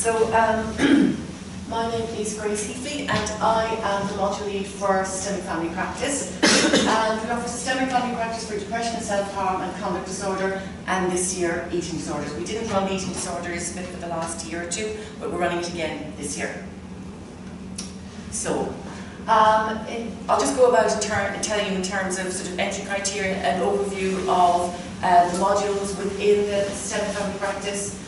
So, my name is Grace Heafley and I am the module lead for Systemic Family Practice. And we offer Systemic Family Practice for depression and self-harm and conduct disorder, and this year eating disorders. We didn't run the eating disorders bit for the last year or two, but we're running it again this year. So, I'll just go about and tell you in terms of sort of entry criteria, an overview of the modules within the Systemic Family Practice.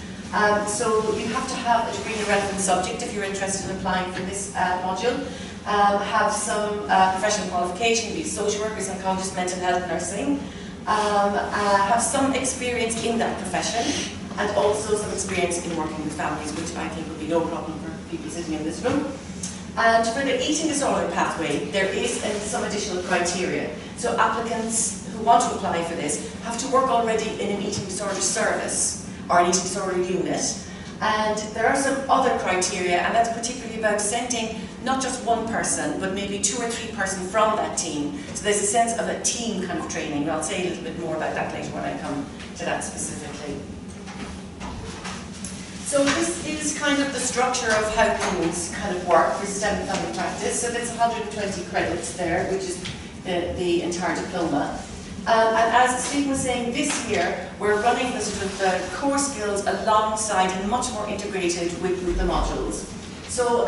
So you have to have a degree in a relevant subject if you're interested in applying for this module. Have some professional qualification, be social worker, psychologist, mental health, nursing. Have some experience in that profession, and also some experience in working with families, which I think would be no problem for people sitting in this room. And for the eating disorder pathway, there is some additional criteria. So applicants who want to apply for this have to work already in an eating disorder service or an eating disorder unit. And there are some other criteria, and that's particularly about sending not just one person, but maybe 2 or 3 persons from that team. So there's a sense of a team kind of training. I'll say a little bit more about that later when I come to that specifically. So this is kind of the structure of how things kind of work for Systemic Family Practice. So there's 120 credits there, which is the entire diploma. And as Stephen was saying, this year we're running the sort of the core skills alongside and much more integrated with the modules. So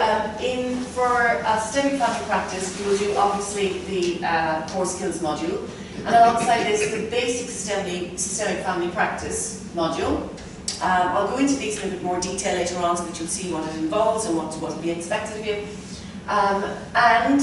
for Systemic Family Practice, you will do obviously the core skills module, and alongside this the basic systemic family practice module. I'll go into these in a bit more detail later on so that you'll see what it involves and what will be expected of you. And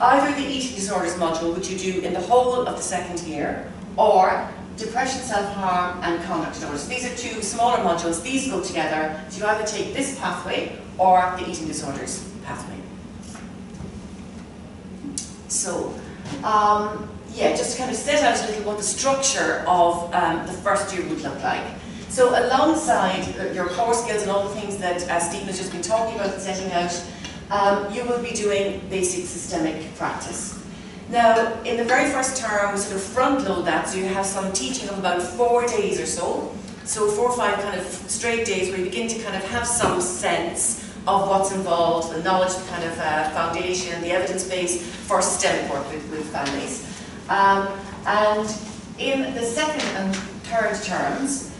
either the eating disorders module, which you do in the whole of the second year, or depression, self-harm and conduct disorders. So these are 2 smaller modules. These go together. So you either take this pathway or the eating disorders pathway. So, yeah, just to kind of set out a little what the structure of the first year would look like. So alongside your core skills and all the things that Stephen has just been talking about and setting out, you will be doing basic systemic practice. Now, in the very first term, we sort of front load that, so you have some teaching of about 4 days or so. So 4 or 5 kind of straight days where you begin to kind of have some sense of what's involved, the knowledge, the kind of foundation, the evidence base for systemic work with families. And in the second and third terms,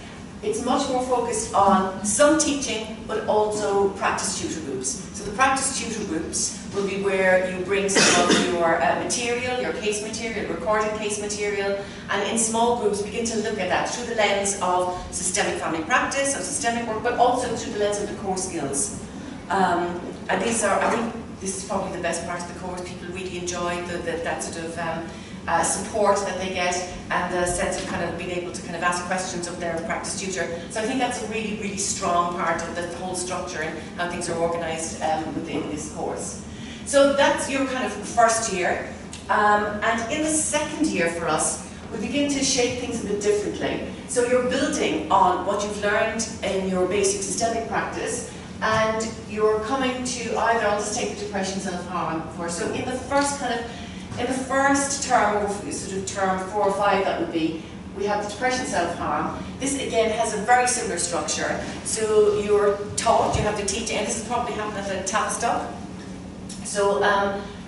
it's much more focused on some teaching, but also practice tutor groups. So the practice tutor groups will be where you bring some of your material, your case material, recorded case material, and in small groups begin to look at that through the lens of systemic family practice, of systemic work, but also through the lens of the core skills. And these are, I think this is probably the best part of the course. People really enjoy that sort of support that they get, and the sense of kind of being able to kind of ask questions of their practice tutor. So I think that's a really, really strong part of the whole structure and how things are organised within this course. So that's your kind of first year. And in the second year for us, we begin to shape things a bit differently. So you're building on what you've learned in your basic systemic practice, and you're coming to either, I'll just take the depression, self-harm course. So in the first term, or sort of term 4 or 5 that would be, we have the depression, self-harm. This again has a very similar structure. So you're taught, you have the teaching, and this is probably happening at a Tavistock. So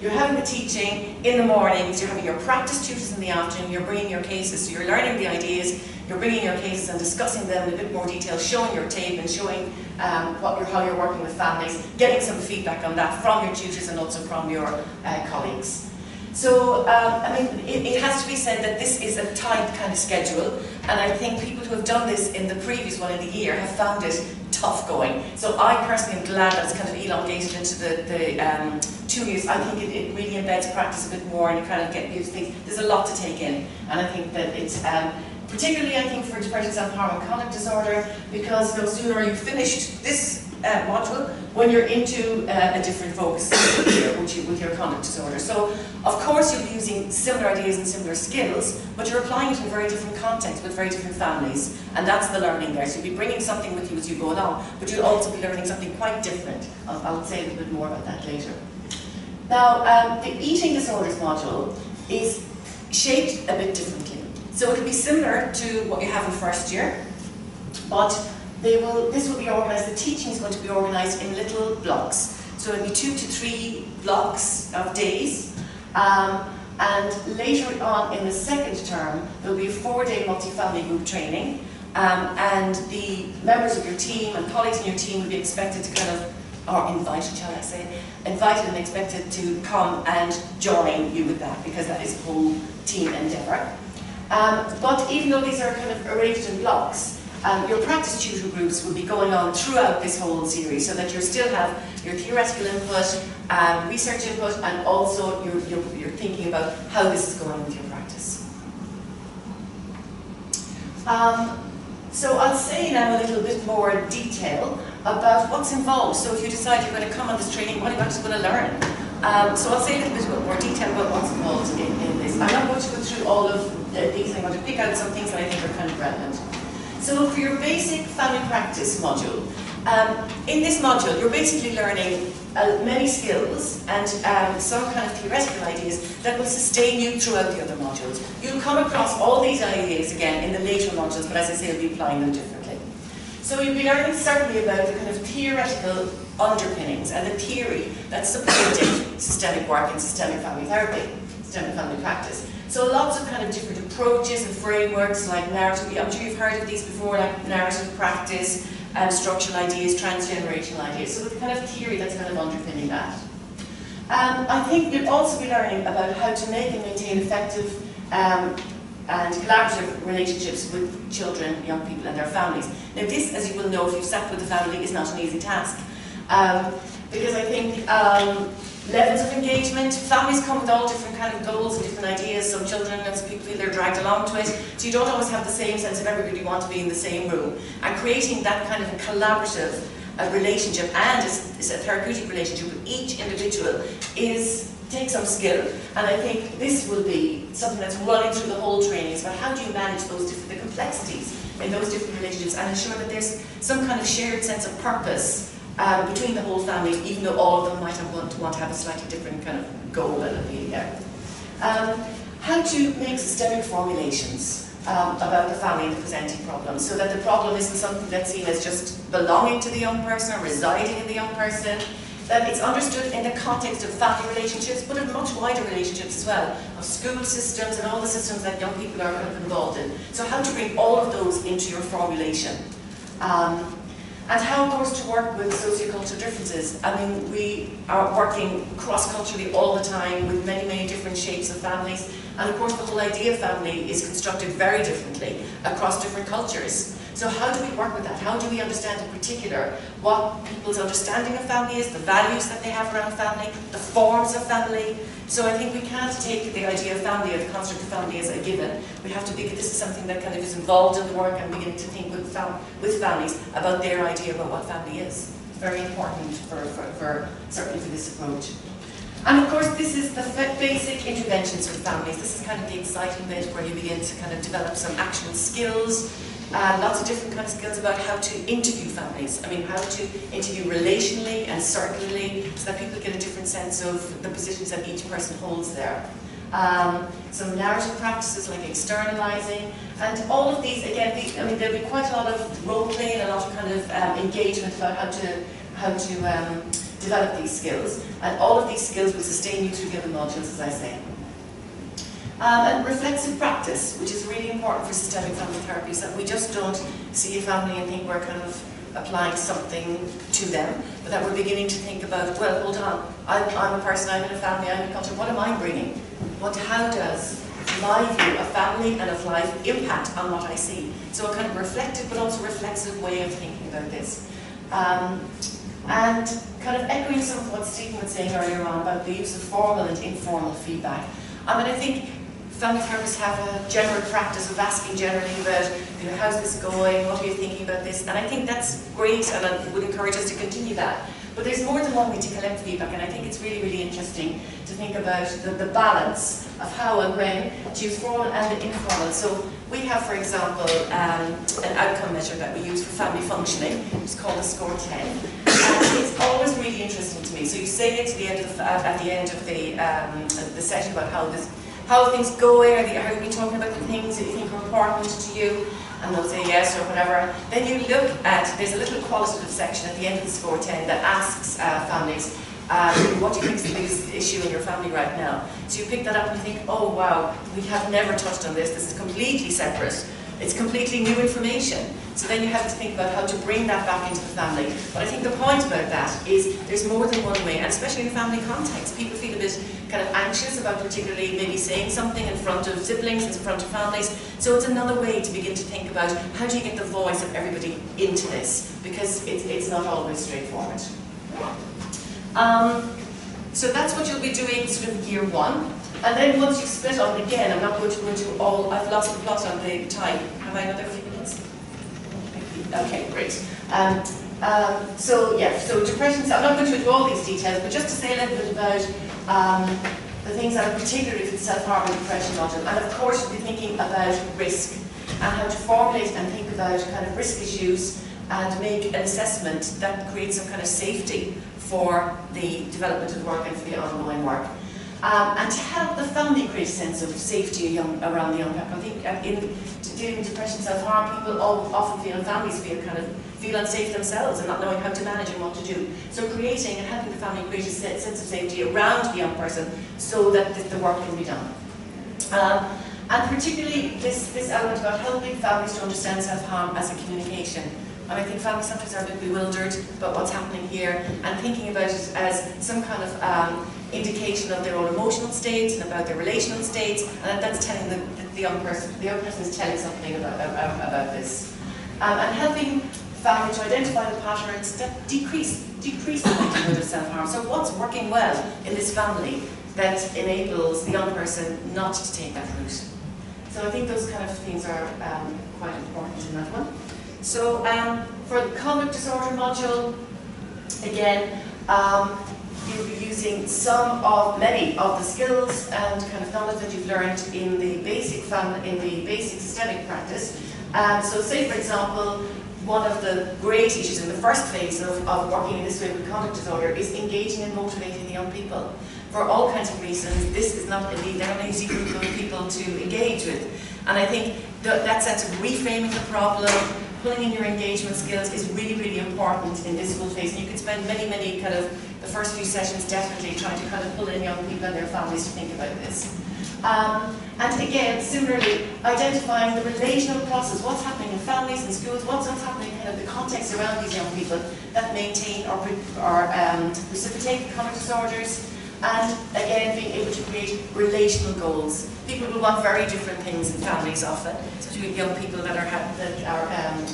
you're having the teaching in the mornings, you're having your practice tutors in the afternoon, you're bringing your cases, so you're learning the ideas, you're bringing your cases and discussing them in a bit more detail, showing your tape and showing how you're working with families, getting some feedback on that from your tutors and also from your colleagues. So, I mean, it has to be said that this is a tight kind of schedule, and I think people who have done this in the previous one in the year have found it tough going. So I personally am glad that it's kind of elongated into the 2 years. I think it really embeds practice a bit more, and you kind of get used to things. There's a lot to take in, and I think that it's, particularly I think for depression, self-harm and conduct disorder, because no sooner you finished this module when you're into a different focus here with your conduct disorder. So of course you'll be using similar ideas and similar skills, but you're applying it in a very different context with very different families, and that's the learning there. So you'll be bringing something with you as you go along, but you'll also be learning something quite different. I'll say a little bit more about that later. Now the eating disorders module is shaped a bit differently. So it'll be similar to what you have in first year, but this will be organised, the teaching is going to be organised in little blocks. So it'll be 2 to 3 blocks of days. And later on in the second term, there will be a 4-day multi-family group training. And the members of your team and colleagues in your team will be expected to kind of, or invited, shall I say, invited and expected to come and join you with that, because that is a whole team endeavour. But even though these are kind of arranged in blocks, your practice tutor groups will be going on throughout this whole series, so that you still have your theoretical input, research input, and also you're thinking about how this is going with your practice. So I'll say now a little bit more detail about what's involved. So if you decide you're going to come on this training, what are you actually going to learn? So I'll say a little bit more detail about what's involved in this. I'm not going to go through all of these. I'm going to pick out some things that I think are kind of relevant. So for your basic family practice module, in this module you're basically learning many skills and some kind of theoretical ideas that will sustain you throughout the other modules. You'll come across all these ideas again in the later modules, but as I say, you'll be applying them differently. So you'll be learning certainly about the kind of theoretical underpinnings and the theory that's supporting systemic work in systemic family therapy, systemic family practice. So lots of kind of different approaches and frameworks like narrative, I'm sure you've heard of these before, like narrative practice, structural ideas, transgenerational ideas. So the kind of theory that's kind of underpinning that. I think you'll also be learning about how to make and maintain effective and collaborative relationships with children, young people and their families. Now this, as you will know if you've sat with the family, is not an easy task. Because I think levels of engagement, families come with all different kind of goals and different ideas. Some children and some people feel they're dragged along to it. So you don't always have the same sense of everybody want to be in the same room. And creating that kind of a collaborative relationship and a therapeutic relationship with each individual takes some skill. And I think this will be something that's running through the whole training. It's about how do you manage those the complexities in those different relationships and ensure that there's some kind of shared sense of purpose between the whole family, even though all of them might want to have a slightly different kind of goal and appeal there. How to make systemic formulations about the family and the presenting problem, so that the problem isn't something that's seen as just belonging to the young person or residing in the young person, that it's understood in the context of family relationships, but in much wider relationships as well, of school systems and all the systems that young people are involved in. So how to bring all of those into your formulation. And how, of course, to work with sociocultural differences. I mean, we are working cross-culturally all the time with many, many different shapes of families. And of course, the whole idea of family is constructed very differently across different cultures. So how do we work with that? How do we understand in particular what people's understanding of family is, the values that they have around family, the forms of family? So I think we can't take the idea of family or the construct of family as a given. We have to be, this is something that kind of is involved in the work and beginning to think with families about their idea about what family is. It's very important certainly for this approach. And of course, this is the basic interventions with families. This is kind of the exciting bit where you begin to kind of develop some actual skills, lots of different kinds of skills about how to interview families. I mean, how to interview relationally and circularly, so that people get a different sense of the positions that each person holds there. Some narrative practices like externalizing, and all of these, again, I mean, there'll be quite a lot of role play and a lot of kind of engagement about how to develop these skills, and all of these skills will sustain you through given modules, as I say. And reflexive practice, which is really important for systemic family therapy, so that we just don't see a family and think we're kind of applying something to them, but that we're beginning to think about, well, hold on, I'm a person, I'm in a family, I'm in a culture, what am I bringing? How does my view of family and of life impact on what I see? So a kind of reflective but also reflexive way of thinking about this. And kind of echoing some of what Stephen was saying earlier on about the use of formal and informal feedback. I mean, I think family therapists have a general practice of asking generally about, you know, how's this going, what are you thinking about this? And I think that's great, and I would encourage us to continue that. But there's more than one way to collect feedback, and I think it's really, really interesting to think about the balance of how and when to use formal and informal. So we have, for example, an outcome measure that we use for family functioning. It's called the Score 10. And it's always really interesting to me. So you say it at the end of the session about how things go, how you've been talking about the things that you think are important to you. and they'll say yes or whatever. Then you look at, there's a little qualitative section at the end of the score 10 that asks families, what do you think is the biggest issue in your family right now? So you pick that up and think, oh wow, we have never touched on this. This is completely separate. It's completely new information. So then you have to think about how to bring that back into the family. But I think the point about that is there's more than one way, and especially in a family context. People feel a bit kind of anxious about particularly maybe saying something in front of siblings, in front of families. So it's another way to begin to think about how do you get the voice of everybody into this, because it's not always straightforward. So that's what you'll be doing sort of year 1. And then once you've split on, again, I'm not going to go into all, I've lost the plot on the time. Have I another few minutes? Okay, great. So yeah, so depression, I'm not going to go into all these details, but just to say a little bit about the things that are particularly for the self-harm and depression module. And of course, we'll be thinking about risk and how to formulate and think about kind of risk issues and make an assessment that creates some kind of safety for the development of work and for the ongoing work. And to help the family create a sense of safety around the young people. I think in dealing with depression, self-harm, people often feel, families feel unsafe themselves and not knowing how to manage and what to do. So creating and helping the family create a sense of safety around the young person so that the work can be done. And particularly this element about helping families to understand self-harm as a communication. And I think families sometimes are a bit bewildered about what's happening here and thinking about it as some kind of indication of their own emotional states and about their relational states, and that's telling the young person is telling something about this. And helping family to identify the patterns that decrease the likelihood of self-harm. So what's working well in this family that enables the young person not to take that route? So I think those kind of things are quite important in that one. So for the conduct disorder module, again, you'll be using many of the skills and kind of knowledge that you've learned in the basic systemic practice. So say, for example, one of the great issues in the first phase of working in this way with conduct disorder is engaging and motivating the young people. For all kinds of reasons, this is not they're not an easy group of people to engage with. And I think that sense of reframing the problem, pulling in your engagement skills is really, really important in this full phase. And you can spend many kind of the first few sessions definitely trying to kind of pull in young people and their families to think about this. And again, similarly, identifying the relational process, what's happening in families and schools, what's happening in kind of the context around these young people that maintain or precipitate conduct disorders. And again, being able to create relational goals. People will want very different things in families often, especially with young people that are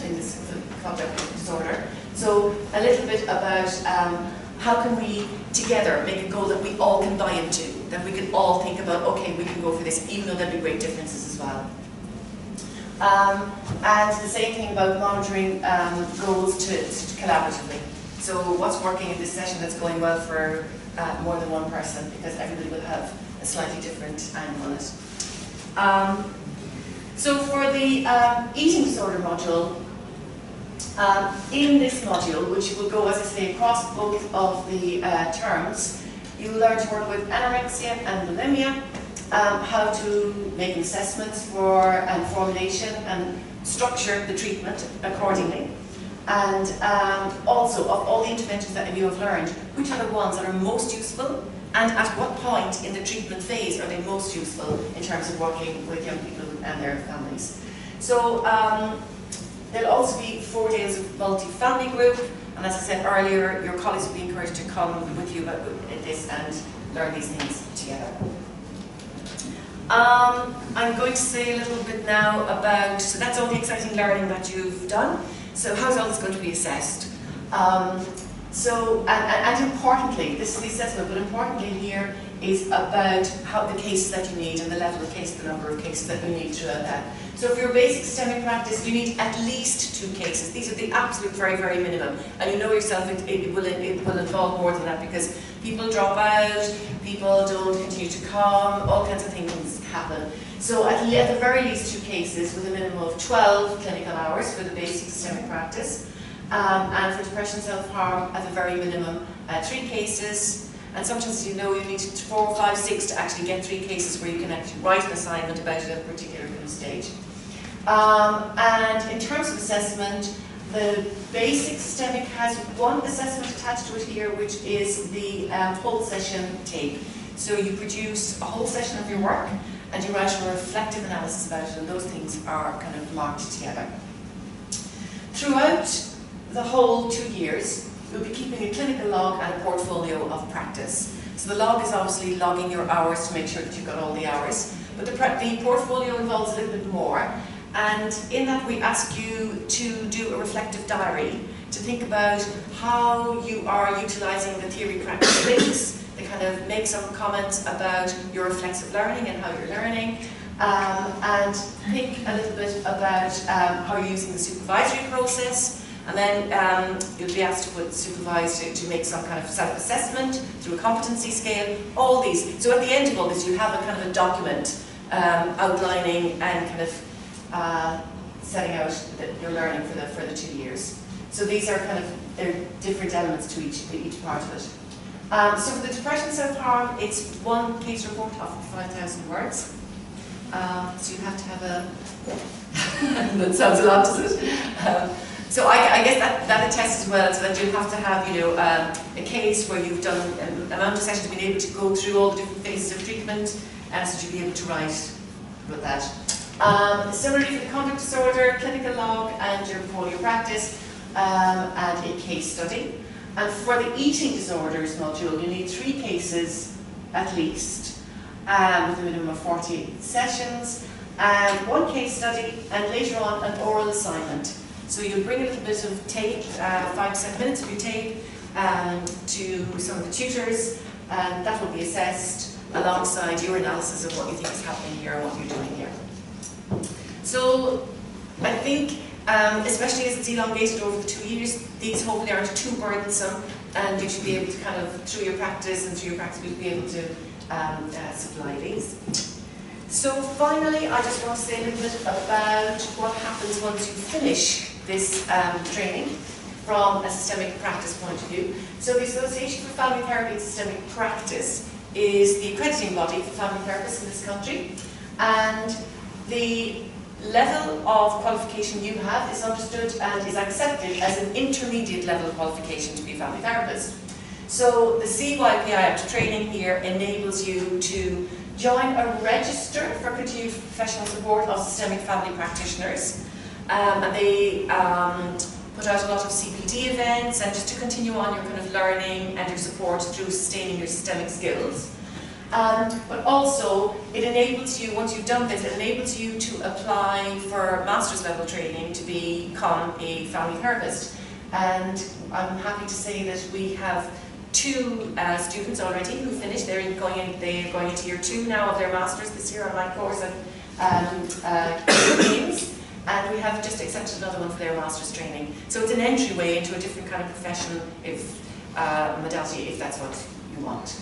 in this conduct disorder. So a little bit about how can we together make a goal that we all can buy into, that we can all think about, okay, we can go for this, even though there'll be great differences as well. And the same thing about monitoring goals to collaboratively. So what's working in this session that's going well for more than one person, because everybody will have a slightly different angle on it. So for the eating disorder module, in this module, which will go, as I say, across both of the terms, you learn to work with anorexia and bulimia, how to make assessments for and formulation and structure the treatment accordingly. And also, of all the interventions that you have learned, which are the ones that are most useful, and at what point in the treatment phase are they most useful in terms of working with young people and their families. So there'll also be 4 days of multi-family group, and as I said earlier, your colleagues will be encouraged to come with you at this and learn these things together. I'm going to say a little bit now about, so that's all the exciting learning that you've done. So how's all this going to be assessed? And importantly, this is the assessment, but importantly here is about how the cases that you need and the level of cases, the number of cases that you need throughout that. So for your basic systemic practice, you need at least 2 cases. These are the absolute very, very minimum. And you know yourself it will involve more than that because people drop out, people don't continue to come, all kinds of things happen. So at the very least 2 cases with a minimum of 12 clinical hours for the basic systemic practice. And for depression self-harm, at the very minimum, 3 cases. And sometimes you know you need 4, 5, 6 to actually get 3 cases where you can actually write an assignment about it at a particular stage. And in terms of assessment, the basic systemic has one assessment attached to it here, which is the whole session tape. So you produce a whole session of your work and you write a reflective analysis about it, and those things are kind of marked together. Throughout the whole 2 years, you'll be keeping a clinical log and a portfolio of practice. So the log is obviously logging your hours to make sure that you've got all the hours, but the portfolio involves a little bit more. And in that we ask you to do a reflective diary, to think about how you are utilising the theory-practice links, to kind of make some comments about your reflexive learning and how you're learning, and think a little bit about how you're using the supervisory process. And then you'll be asked to supervise to make some kind of self-assessment through a competency scale, all these. So at the end of all this, you have a kind of a document outlining and kind of setting out your learning for the 2 years. So these are kind of, they're different elements to each part of it. So for the depression self-harm, it's one case report of 5,000 words. So you have to have a, that sounds a lot, does it? So I guess that attests as well, so that you have to have, you know, a case where you've done an amount of sessions, been able to go through all the different phases of treatment, and so you'll be able to write with that. Similarly for the conduct disorder, clinical log and your portfolio practice, and a case study. And for the eating disorders module, you need 3 cases at least, with a minimum of 40 sessions, and 1 case study, and later on an oral assignment. So you'll bring a little bit of tape, 5 to 7 minutes of your tape, to some of the tutors, and that will be assessed alongside your analysis of what you think is happening here and what you're doing here. So I think, especially as it's elongated over the 2 years, these hopefully aren't too burdensome, and you should be able to kind of, through your practice and through your practice, you'll be able to supply these. So finally, I just want to say a little bit about what happens once you finish this training from a systemic practice point of view. So the Association for Family Therapy and Systemic Practice is the accrediting body for family therapists in this country, and the level of qualification you have is understood and is accepted as an intermediate level of qualification to be a family therapist. So the CYP IAPT training here enables you to join a register for continued professional support of systemic family practitioners, and they put out a lot of CPD events, and just to continue on your kind of learning and your support through sustaining your systemic skills. But also, it enables you, once you've done this, it enables you to apply for master's level training to become a family therapist. And I'm happy to say that we have 2 students already who finished. They're going into year 2 now of their masters this year, online course at Queen's. And we have just accepted another one for their master's training. So it's an entryway into a different kind of profession, if modality, if that's what you want.